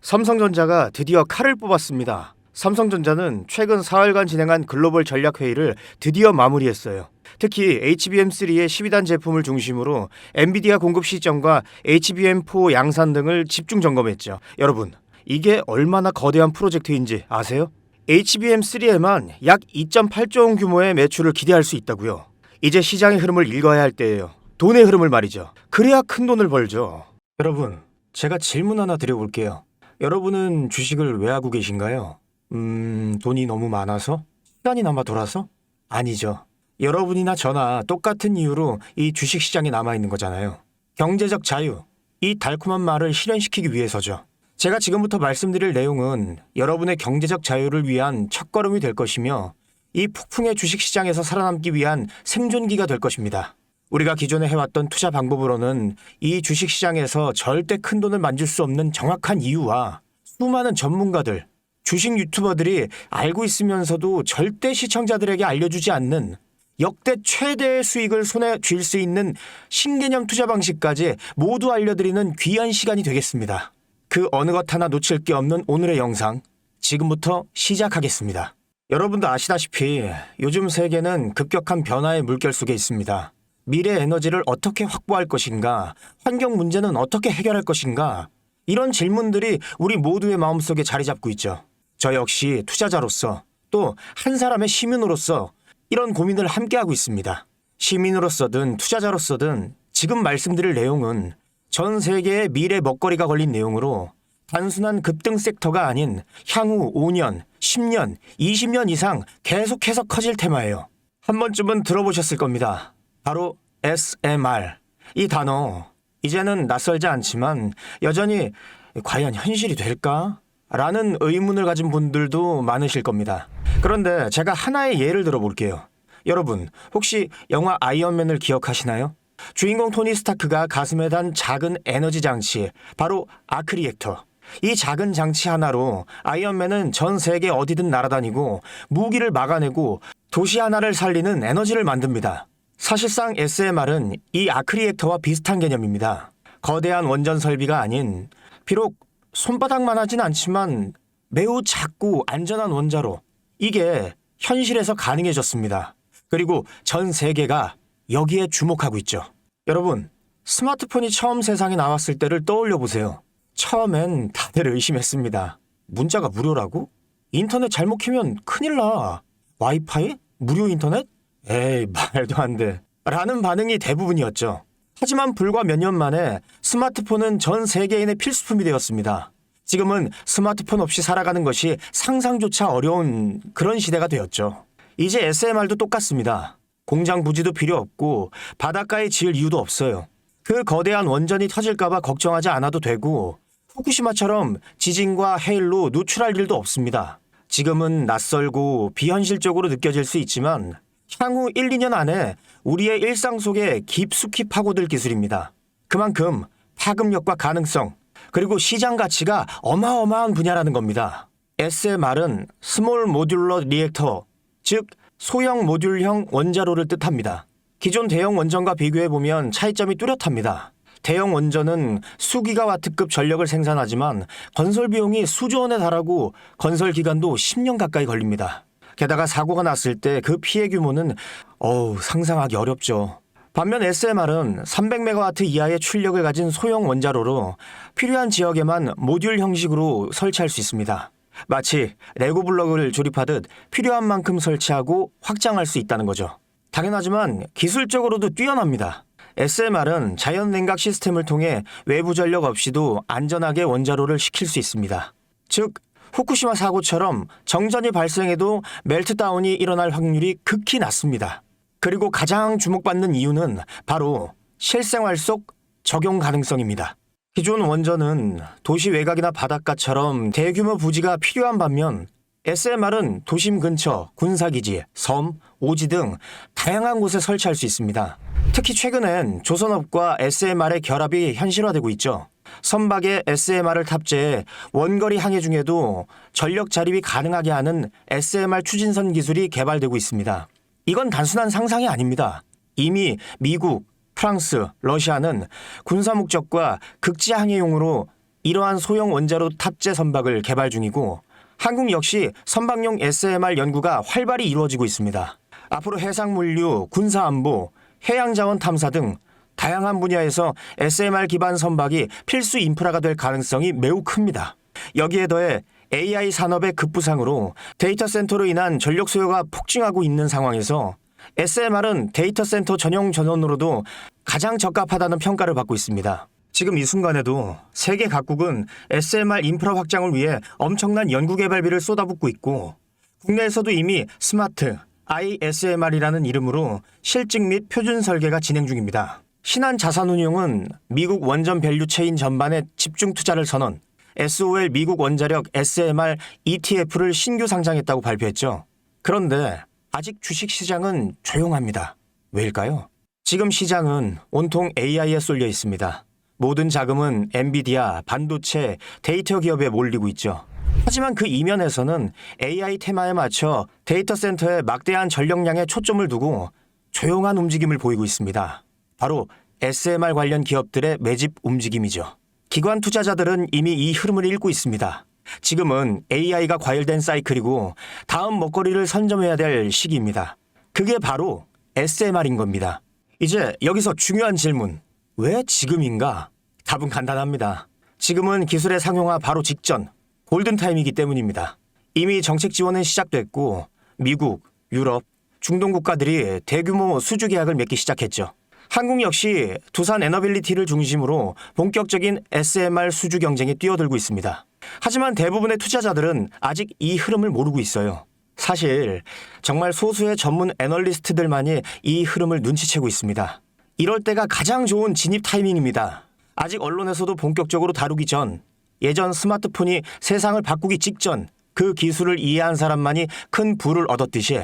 삼성전자가 드디어 칼을 뽑았습니다. 삼성전자는 최근 4일간 진행한 글로벌 전략 회의를 드디어 마무리했어요. 특히 HBM3의 12단 제품을 중심으로 엔비디아 공급 시점과 HBM4 양산 등을 집중 점검했죠. 여러분, 이게 얼마나 거대한 프로젝트인지 아세요? HBM3에만 약 2.8조 원 규모의 매출을 기대할 수 있다고요. 이제 시장의 흐름을 읽어야 할 때예요. 돈의 흐름을 말이죠. 그래야 큰 돈을 벌죠. 여러분, 제가 질문 하나 드려볼게요. 여러분은 주식을 왜 하고 계신가요? 돈이 너무 많아서? 시간이 남아 돌아서? 아니죠. 여러분이나 저나 똑같은 이유로 이 주식시장에 남아있는 거잖아요. 경제적 자유, 이 달콤한 말을 실현시키기 위해서죠. 제가 지금부터 말씀드릴 내용은 여러분의 경제적 자유를 위한 첫걸음이 될 것이며 이 폭풍의 주식시장에서 살아남기 위한 생존기가 될 것입니다. 우리가 기존에 해왔던 투자 방법으로는 이 주식시장에서 절대 큰 돈을 만질 수 없는 정확한 이유와 수많은 전문가들, 주식 유튜버들이 알고 있으면서도 절대 시청자들에게 알려주지 않는 역대 최대의 수익을 손에 쥘 수 있는 신개념 투자 방식까지 모두 알려드리는 귀한 시간이 되겠습니다. 그 어느 것 하나 놓칠 게 없는 오늘의 영상, 지금부터 시작하겠습니다. 여러분도 아시다시피 요즘 세계는 급격한 변화의 물결 속에 있습니다. 미래 에너지를 어떻게 확보할 것인가, 환경 문제는 어떻게 해결할 것인가, 이런 질문들이 우리 모두의 마음속에 자리 잡고 있죠. 저 역시 투자자로서 또 한 사람의 시민으로서 이런 고민을 함께하고 있습니다. 시민으로서든 투자자로서든 지금 말씀드릴 내용은 전 세계의 미래 먹거리가 걸린 내용으로 단순한 급등 섹터가 아닌 향후 5년, 10년, 20년 이상 계속해서 커질 테마예요. 한 번쯤은 들어보셨을 겁니다. 바로 SMR. 이 단어, 이제는 낯설지 않지만 여전히 과연 현실이 될까? 라는 의문을 가진 분들도 많으실 겁니다. 그런데 제가 하나의 예를 들어볼게요. 여러분, 혹시 영화 아이언맨을 기억하시나요? 주인공 토니 스타크가 가슴에 단 작은 에너지 장치, 바로 아크 리액터. 이 작은 장치 하나로 아이언맨은 전 세계 어디든 날아다니고 무기를 막아내고 도시 하나를 살리는 에너지를 만듭니다. 사실상 SMR은 이 아크 리액터와 비슷한 개념입니다. 거대한 원전 설비가 아닌, 비록 손바닥만 하진 않지만 매우 작고 안전한 원자로, 이게 현실에서 가능해졌습니다. 그리고 전 세계가 여기에 주목하고 있죠. 여러분, 스마트폰이 처음 세상에 나왔을 때를 떠올려 보세요. 처음엔 다들 의심했습니다. 문자가 무료라고? 인터넷 잘못 키면 큰일 나. 와이파이? 무료 인터넷? 에이, 말도 안 돼. 라는 반응이 대부분이었죠. 하지만 불과 몇 년 만에 스마트폰은 전 세계인의 필수품이 되었습니다. 지금은 스마트폰 없이 살아가는 것이 상상조차 어려운 그런 시대가 되었죠. 이제 SMR도 똑같습니다. 공장 부지도 필요 없고 바닷가에 지을 이유도 없어요. 그 거대한 원전이 터질까봐 걱정하지 않아도 되고 후쿠시마처럼 지진과 해일로 노출할 일도 없습니다. 지금은 낯설고 비현실적으로 느껴질 수 있지만 향후 1, 2년 안에 우리의 일상 속에 깊숙이 파고들 기술입니다. 그만큼 파급력과 가능성, 그리고 시장 가치가 어마어마한 분야라는 겁니다. SMR은 스몰 모듈러 리액터, 즉 소형 모듈형 원자로를 뜻합니다. 기존 대형 원전과 비교해보면 차이점이 뚜렷합니다. 대형 원전은 수기가와트급 전력을 생산하지만 건설 비용이 수조 원에 달하고 건설 기간도 10년 가까이 걸립니다. 게다가 사고가 났을 때 그 피해 규모는 상상하기 어렵죠. 반면 SMR은 300메가와트 이하의 출력을 가진 소형 원자로로 필요한 지역에만 모듈 형식으로 설치할 수 있습니다. 마치 레고 블록을 조립하듯 필요한 만큼 설치하고 확장할 수 있다는 거죠. 당연하지만 기술적으로도 뛰어납니다. SMR은 자연 냉각 시스템을 통해 외부 전력 없이도 안전하게 원자로를 식힐 수 있습니다. 즉, 후쿠시마 사고처럼 정전이 발생해도 멜트다운이 일어날 확률이 극히 낮습니다. 그리고 가장 주목받는 이유는 바로 실생활 속 적용 가능성입니다. 기존 원전은 도시 외곽이나 바닷가처럼 대규모 부지가 필요한 반면 SMR은 도심 근처, 군사기지, 섬, 오지 등 다양한 곳에 설치할 수 있습니다. 특히 최근엔 조선업과 SMR의 결합이 현실화되고 있죠. 선박에 SMR을 탑재해 원거리 항해 중에도 전력 자립이 가능하게 하는 SMR 추진선 기술이 개발되고 있습니다. 이건 단순한 상상이 아닙니다. 이미 미국, 프랑스, 러시아는 군사 목적과 극지 항해용으로 이러한 소형 원자로 탑재 선박을 개발 중이고 한국 역시 선박용 SMR 연구가 활발히 이루어지고 있습니다. 앞으로 해상물류, 군사안보, 해양자원 탐사 등 다양한 분야에서 SMR 기반 선박이 필수 인프라가 될 가능성이 매우 큽니다. 여기에 더해 AI 산업의 급부상으로 데이터 센터로 인한 전력 수요가 폭증하고 있는 상황에서 SMR은 데이터 센터 전용 전원으로도 가장 적합하다는 평가를 받고 있습니다. 지금 이 순간에도 세계 각국은 SMR 인프라 확장을 위해 엄청난 연구 개발비를 쏟아붓고 있고 국내에서도 이미 스마트 ISMR이라는 이름으로 실증 및 표준 설계가 진행 중입니다. 신한 자산운용은 미국 원전 밸류 체인 전반에 집중 투자를 선언, SOL 미국 원자력 SMR ETF를 신규 상장했다고 발표했죠. 그런데 아직 주식시장은 조용합니다. 왜일까요? 지금 시장은 온통 AI에 쏠려 있습니다. 모든 자금은 엔비디아, 반도체, 데이터 기업에 몰리고 있죠. 하지만 그 이면에서는 AI 테마에 맞춰 데이터 센터에 막대한 전력량에 초점을 두고 조용한 움직임을 보이고 있습니다. 바로 SMR 관련 기업들의 매집 움직임이죠. 기관 투자자들은 이미 이 흐름을 읽고 있습니다. 지금은 AI가 과열된 사이클이고 다음 먹거리를 선점해야 될 시기입니다. 그게 바로 SMR인 겁니다. 이제 여기서 중요한 질문. 왜 지금인가? 답은 간단합니다. 지금은 기술의 상용화 바로 직전, 골든타임이기 때문입니다. 이미 정책 지원은 시작됐고 미국, 유럽, 중동 국가들이 대규모 수주 계약을 맺기 시작했죠. 한국 역시 두산 에너빌리티를 중심으로 본격적인 SMR 수주 경쟁에 뛰어들고 있습니다. 하지만 대부분의 투자자들은 아직 이 흐름을 모르고 있어요. 사실 정말 소수의 전문 애널리스트들만이 이 흐름을 눈치채고 있습니다. 이럴 때가 가장 좋은 진입 타이밍입니다. 아직 언론에서도 본격적으로 다루기 전, 예전 스마트폰이 세상을 바꾸기 직전 그 기술을 이해한 사람만이 큰 부를 얻었듯이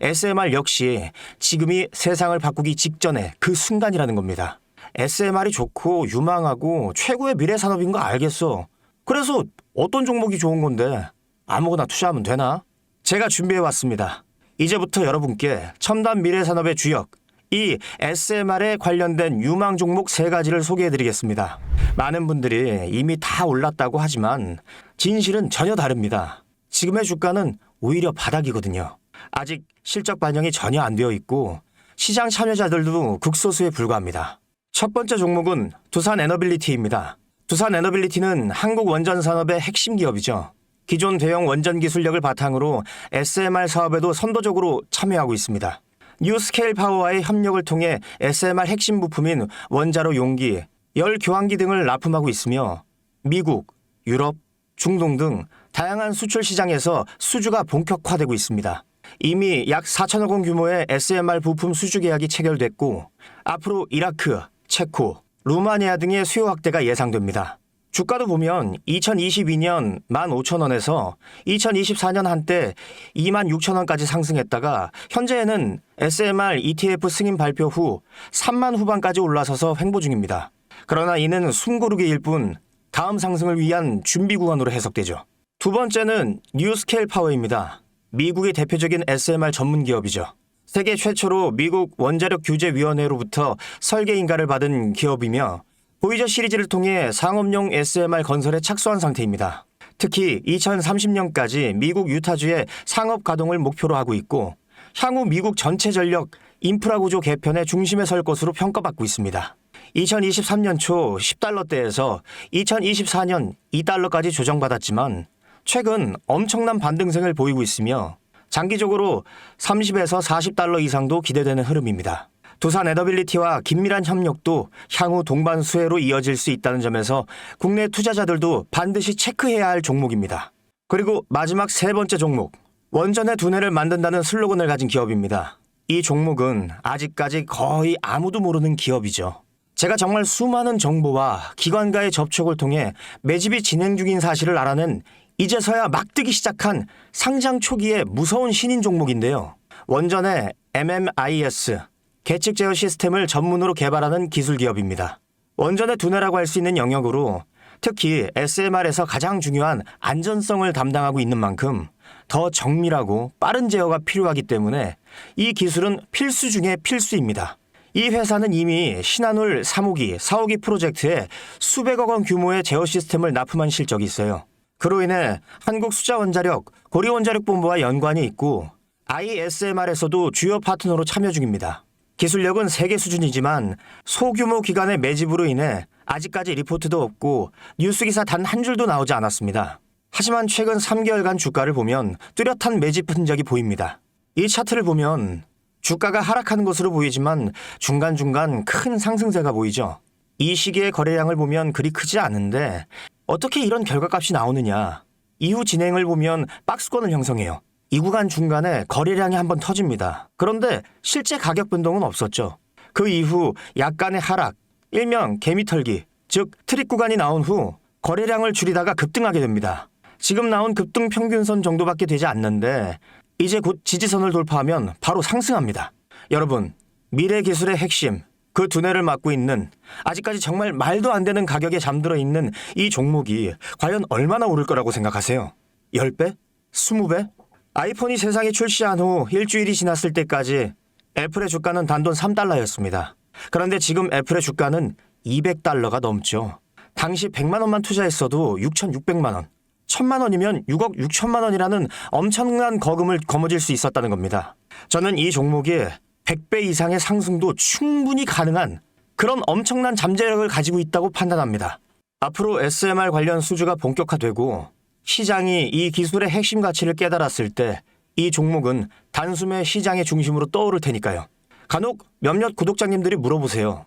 SMR 역시 지금이 세상을 바꾸기 직전의 그 순간이라는 겁니다. SMR이 좋고 유망하고 최고의 미래 산업인 거 알겠어. 그래서 어떤 종목이 좋은 건데 아무거나 투자하면 되나? 제가 준비해왔습니다. 이제부터 여러분께 첨단 미래 산업의 주역, 이 SMR에 관련된 유망 종목 3가지를 소개해드리겠습니다. 많은 분들이 이미 다 올랐다고 하지만 진실은 전혀 다릅니다. 지금의 주가는 오히려 바닥이거든요. 아직 실적 반영이 전혀 안 되어 있고 시장 참여자들도 극소수에 불과합니다. 첫 번째 종목은 두산 에너빌리티입니다. 두산 에너빌리티는 한국 원전 산업의 핵심 기업이죠. 기존 대형 원전 기술력을 바탕으로 SMR 사업에도 선도적으로 참여하고 있습니다. 뉴스케일 파워와의 협력을 통해 SMR 핵심 부품인 원자로 용기, 열 교환기 등을 납품하고 있으며 미국, 유럽, 중동 등 다양한 수출 시장에서 수주가 본격화되고 있습니다. 이미 약 4천억 원 규모의 SMR 부품 수주 계약이 체결됐고 앞으로 이라크, 체코, 루마니아 등의 수요 확대가 예상됩니다. 주가도 보면 2022년 15,000원에서 2024년 한때 26,000원까지 상승했다가 현재는 SMR ETF 승인 발표 후 3만 후반까지 올라서서 횡보 중입니다. 그러나 이는 숨고르기일 뿐 다음 상승을 위한 준비 구간으로 해석되죠. 두 번째는 뉴스케일 파워입니다. 미국의 대표적인 SMR 전문 기업이죠. 세계 최초로 미국 원자력 규제위원회로부터 설계 인가를 받은 기업이며 보이저 시리즈를 통해 상업용 SMR 건설에 착수한 상태입니다. 특히 2030년까지 미국 유타주의 상업 가동을 목표로 하고 있고 향후 미국 전체 전력 인프라 구조 개편의 중심에 설 것으로 평가받고 있습니다. 2023년 초 10달러대에서 2024년 2달러까지 조정받았지만 최근 엄청난 반등세를 보이고 있으며 장기적으로 30에서 40달러 이상도 기대되는 흐름입니다. 두산 에너빌리티와 긴밀한 협력도 향후 동반 수혜로 이어질 수 있다는 점에서 국내 투자자들도 반드시 체크해야 할 종목입니다. 그리고 마지막 3번째 종목, 원전의 두뇌를 만든다는 슬로건을 가진 기업입니다. 이 종목은 아직까지 거의 아무도 모르는 기업이죠. 제가 정말 수많은 정보와 기관과의 접촉을 통해 매집이 진행 중인 사실을 알아낸 이제서야 막 뜨기 시작한 상장 초기의 무서운 신인 종목인데요. 원전의 MMIS, 계측 제어 시스템을 전문으로 개발하는 기술 기업입니다. 원전의 두뇌라고 할 수 있는 영역으로 특히 SMR에서 가장 중요한 안전성을 담당하고 있는 만큼 더 정밀하고 빠른 제어가 필요하기 때문에 이 기술은 필수 중에 필수입니다. 이 회사는 이미 신한울 3호기, 4호기 프로젝트에 수백억 원 규모의 제어 시스템을 납품한 실적이 있어요. 그로 인해 한국수자원자력, 고려원자력본부와 연관이 있고 ISMR에서도 주요 파트너로 참여 중입니다. 기술력은 세계 수준이지만 소규모 기관의 매집으로 인해 아직까지 리포트도 없고 뉴스기사 단 한 줄도 나오지 않았습니다. 하지만 최근 3개월간 주가를 보면 뚜렷한 매집 흔적이 보입니다. 이 차트를 보면 주가가 하락하는 것으로 보이지만 중간중간 큰 상승세가 보이죠. 이 시기의 거래량을 보면 그리 크지 않은데 어떻게 이런 결과값이 나오느냐. 이후 진행을 보면 박스권을 형성해요. 이 구간 중간에 거래량이 한번 터집니다. 그런데 실제 가격 변동은 없었죠. 그 이후 약간의 하락, 일명 개미털기, 즉 트릭 구간이 나온 후 거래량을 줄이다가 급등하게 됩니다. 지금 나온 급등 평균선 정도밖에 되지 않는데 이제 곧 지지선을 돌파하면 바로 상승합니다. 여러분, 미래 기술의 핵심, 그 두뇌를 맡고 있는 아직까지 정말 말도 안 되는 가격에 잠들어 있는 이 종목이 과연 얼마나 오를 거라고 생각하세요? 10배? 20배? 아이폰이 세상에 출시한 후 일주일이 지났을 때까지 애플의 주가는 단돈 3달러였습니다. 그런데 지금 애플의 주가는 200달러가 넘죠. 당시 100만 원만 투자했어도 6,600만 원. 1,000만 원이면 6억 6천만 원이라는 엄청난 거금을 거머쥘 수 있었다는 겁니다. 저는 이 종목이 100배 이상의 상승도 충분히 가능한 그런 엄청난 잠재력을 가지고 있다고 판단합니다. 앞으로 SMR 관련 수주가 본격화되고 시장이 이 기술의 핵심 가치를 깨달았을 때 이 종목은 단숨에 시장의 중심으로 떠오를 테니까요. 간혹 몇몇 구독자님들이 물어보세요.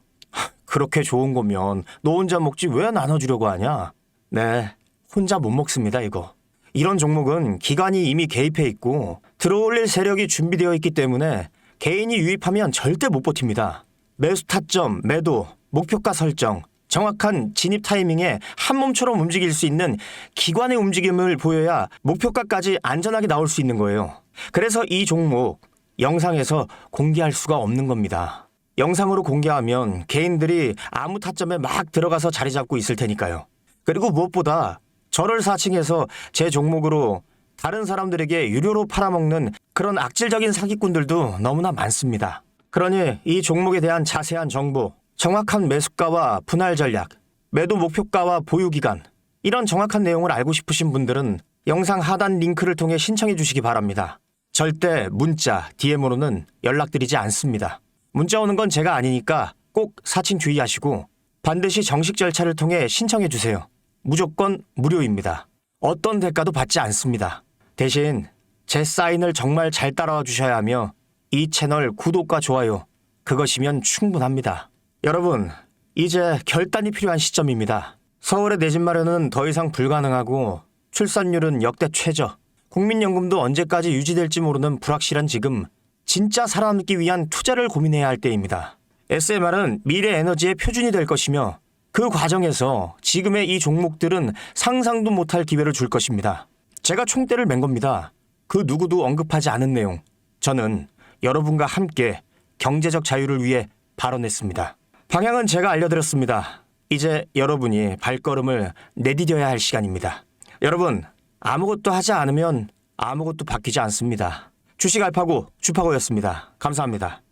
그렇게 좋은 거면 너 혼자 먹지 왜 나눠주려고 하냐? 네, 혼자 못 먹습니다, 이거. 이런 종목은 기관이 이미 개입해 있고 들어올릴 세력이 준비되어 있기 때문에 개인이 유입하면 절대 못 버팁니다. 매수 타점, 매도, 목표가 설정, 정확한 진입 타이밍에 한 몸처럼 움직일 수 있는 기관의 움직임을 보여야 목표가까지 안전하게 나올 수 있는 거예요. 그래서 이 종목 영상에서 공개할 수가 없는 겁니다. 영상으로 공개하면 개인들이 아무 타점에 막 들어가서 자리 잡고 있을 테니까요. 그리고 무엇보다 저를 사칭해서 제 종목으로 다른 사람들에게 유료로 팔아먹는 그런 악질적인 사기꾼들도 너무나 많습니다. 그러니 이 종목에 대한 자세한 정보, 정확한 매수가와 분할 전략, 매도 목표가와 보유 기간, 이런 정확한 내용을 알고 싶으신 분들은 영상 하단 링크를 통해 신청해 주시기 바랍니다. 절대 문자, DM으로는 연락드리지 않습니다. 문자 오는 건 제가 아니니까 꼭 사칭 주의하시고 반드시 정식 절차를 통해 신청해 주세요. 무조건 무료입니다. 어떤 대가도 받지 않습니다. 대신 제 사인을 정말 잘 따라와 주셔야 하며 이 채널 구독과 좋아요, 그것이면 충분합니다. 여러분, 이제 결단이 필요한 시점입니다. 서울의 내 집 마련은 더 이상 불가능하고 출산율은 역대 최저, 국민연금도 언제까지 유지될지 모르는 불확실한 지금 진짜 살아남기 위한 투자를 고민해야 할 때입니다. SMR은 미래 에너지의 표준이 될 것이며 그 과정에서 지금의 이 종목들은 상상도 못할 기회를 줄 것입니다. 제가 총대를 맨 겁니다. 그 누구도 언급하지 않은 내용. 저는 여러분과 함께 경제적 자유를 위해 발언했습니다. 방향은 제가 알려드렸습니다. 이제 여러분이 발걸음을 내디뎌야 할 시간입니다. 여러분, 아무것도 하지 않으면 아무것도 바뀌지 않습니다. 주식 알파고 주파고였습니다. 감사합니다.